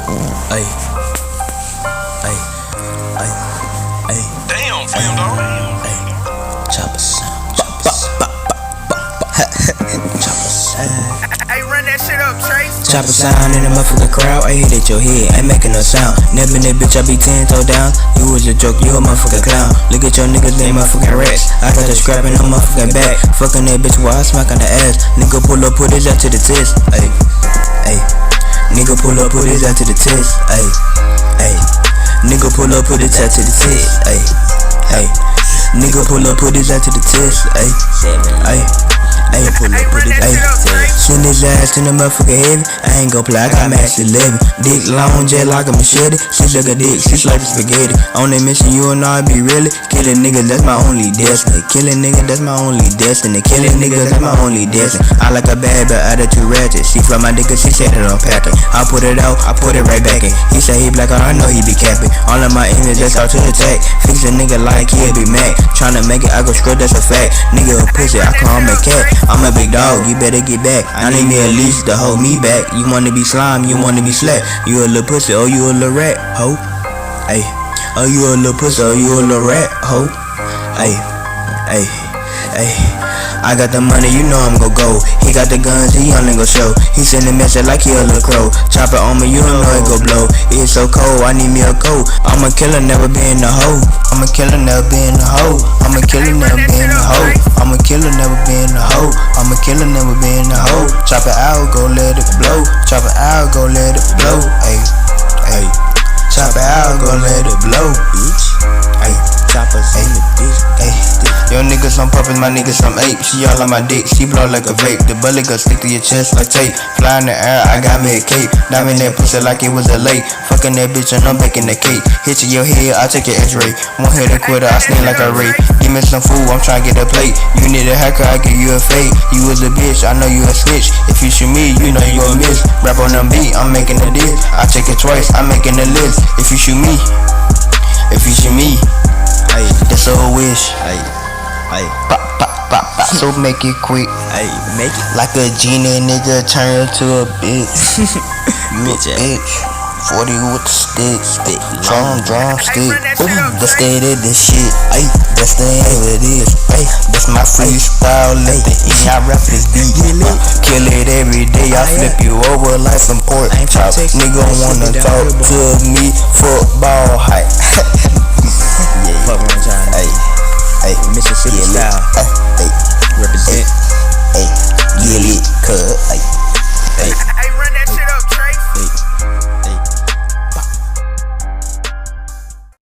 Ay, ay, ay, ay. Damn, fam, dog. Ay, choppa sound, choppa sound, choppa sound. Hey, run that shit up, Trace. Choppa sound in the motherfucking crowd. I hit at your head, ain't making no sound. Never in that bitch, I be 10 toe down. You was a joke, you a motherfucking clown. Look at your niggas, they motherfucking rats. I got the scrap in the motherfucking back. Fucking that bitch while I smack on the ass. Nigga pull up, put his ass to the test. Ay, ay. Nigga pull up, put his ass to the test. Ay, ay. Nigga pull up, put his ass to the test. Ay, ay. Nigga pull up, put his ass to the test. Ay, ay. Ay, pull up, put it, ay. Send his ass to the motherfucking heavy. I ain't gon' play, I got max 11. Dick long, jet like a machete. She's like a dick, she's like a spaghetti. On that mission, you and I be really. Killing niggas, that's my only destiny. Killing niggas, that's my only destiny. Killing niggas, that's my only destiny. I like a bad, but attitude ratchet. She from my dick, she said it on packing. I put it out, I put it right back in. He say he black, I know he be capping. All of my enemies, just start to attack. Fix a nigga like he'll be mad. Tryna make it, I go scrub, that's a fact. Nigga a pussy, I call him a cat. I'm a big dog, you better get back. I need me a leash to hold me back. You wanna be slime, you wanna be slack. You a little pussy, oh you a little rat, ho. Ay, oh you a little pussy, oh you a little rat, ho. Ay, ay, ay. I got the money, you know I'm gon' go. He got the guns, he only gon' show. He send a message like he a little crow. Chop it on me, you don't know it go blow. It's so cold, I need me a coat. I'm a killer, never been a hoe. I'm a killer, never been a hoe. I'm a killer, never been a hoe. I'm a killer, never been a hoe. I'm a killer, never been a hoe. Chop it out, go let it blow. Chop it out, go let it blow. Ay, ay. Chop it out, go let it blow, bitch. Ay, choppers in the bitch. Ay, yo niggas some puppets, my niggas some ape. She all on my dick, she blow like a vape. The bullet gun stick to your chest like tape. Fly in the air, I got me a cape. Diamond that pussy like it was a lake. Fucking that bitch and I'm baking the cake. Hit you your head, I take your x-ray. One hit a quitter, I sneak like a ray. Give me some food, I'm tryna get a plate. You need a hacker, I give you a fade. You was a bitch, I know you a snitch. If you shoot me, you know you gon' miss. Rap on them beat, I'm making a diss. I check it twice, I'm making a list. If you shoot me, ay, that's a wish. Ay, ay, pop, pop, pop, pop. So make it quick. Ay, make it like a genie, nigga turn to a bitch. You a bitch. 40 with the stick, drumstick. Let's stay at this shit. Ay, that's the end of this. Ay, that's my freestyle. Let the I rap this beat. Kill it every day. I flip you over like some pork chop. Nigga wanna talk to me football hype. Yeah, fuck one time. Ay, ay, Mississippi style. Ay, represent. Ay, get it, cut. Ay, ay.